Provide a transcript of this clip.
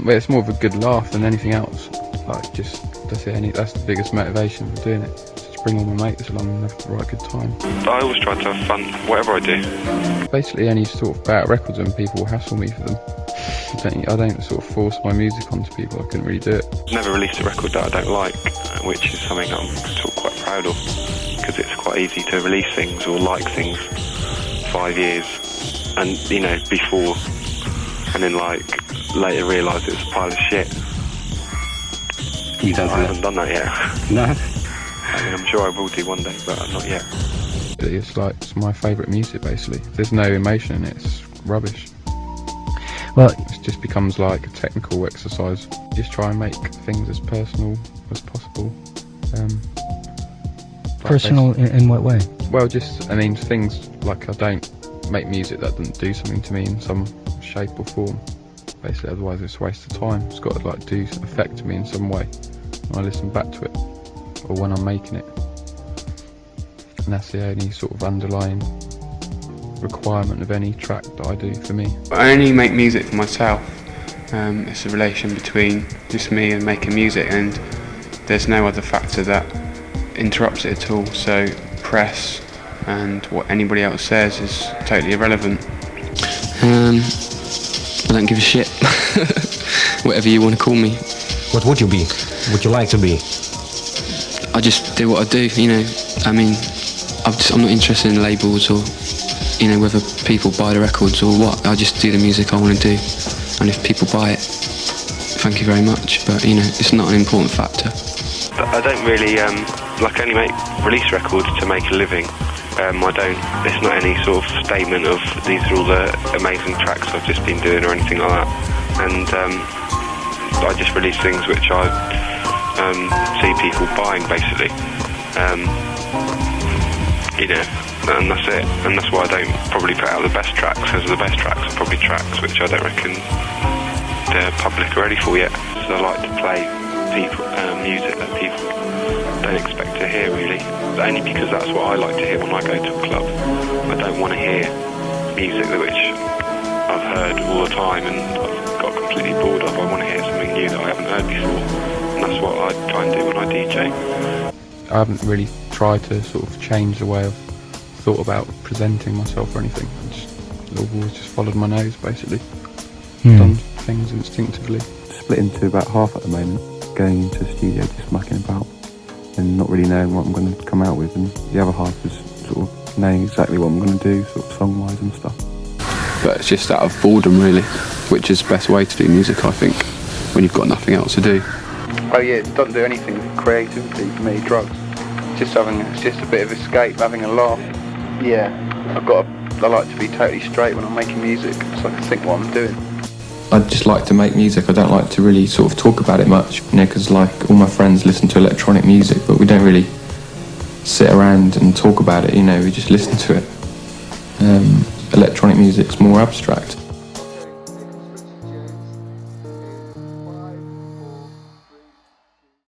But it's more of a good laugh than anything else. Like, just, that's the biggest motivation for doing it. Just bring all my mates along and have the right good time. I always try to have fun, whatever I do. Basically, any sort of bout records when people hassle me for them. I don't sort of force my music onto people. I couldn't really do it. I've never released a record that I don't like, which is something I'm sort of quite proud of, because it's quite easy to release things or like things 5 years and, you know, before, and then like later realise it's a pile of shit. You don't I haven't done that yet. No? I mean, I'm sure I will do one day, but not yet. It's like, it's my favourite music, basically. If there's no emotion in it, it's rubbish. Well, it just becomes like a technical exercise. Just try and make things as personal as possible. personal in what way? Well, just, I mean, things like, I don't make music that doesn't do something to me in some shape or form. Basically, otherwise it's a waste of time. It's got to like affect me in some way when I listen back to it, or when I'm making it. And that's the only sort of underlying requirement of any track that I do for me. I only make music for myself. It's a relation between just me and making music, and there's no other factor that interrupts it at all. So press and what anybody else says is totally irrelevant. I don't give a shit. Whatever you want to call me. What would you be? Would you like to be? I just do what I do, you know. I mean, I'm not interested in labels or, you know, whether people buy the records or what. I just do the music I want to do, and if people buy it, thank you very much. But, you know, it's not an important factor. I don't really like only release records to make a living. It's not any sort of statement of these are all the amazing tracks I've just been doing or anything like that. And I just release things which I see people buying, basically. You know, and that's it. And that's why I don't probably put out the best tracks, because the best tracks are probably tracks which I don't reckon the public are ready for yet. So I like to play music that people don't expect to hear, really, only because that's what I like to hear when I go to a club. I don't want to hear music which I've heard all the time and I've got completely bored of. I want to hear something new that I haven't heard before, and that's what I try and do when I DJ. I haven't really tried to sort of change the way I've thought about presenting myself or anything. I've always just followed my nose, basically. Done things instinctively. Split into about half at the moment, going into the studio just mucking about and not really knowing what I'm going to come out with, and the other half is sort of knowing exactly what I'm going to do, sort of song-wise and stuff. But it's just out of boredom, really, which is the best way to do music, I think, when you've got nothing else to do. Oh yeah, it doesn't do anything with creativity for me, drugs. It's just a bit of escape, having a laugh. Yeah, I like to be totally straight when I'm making music, so I can think what I'm doing. I just like to make music. I don't like to really sort of talk about it much, you know, because like all my friends listen to electronic music, but we don't really sit around and talk about it, you know, we just listen to it. Electronic music's more abstract.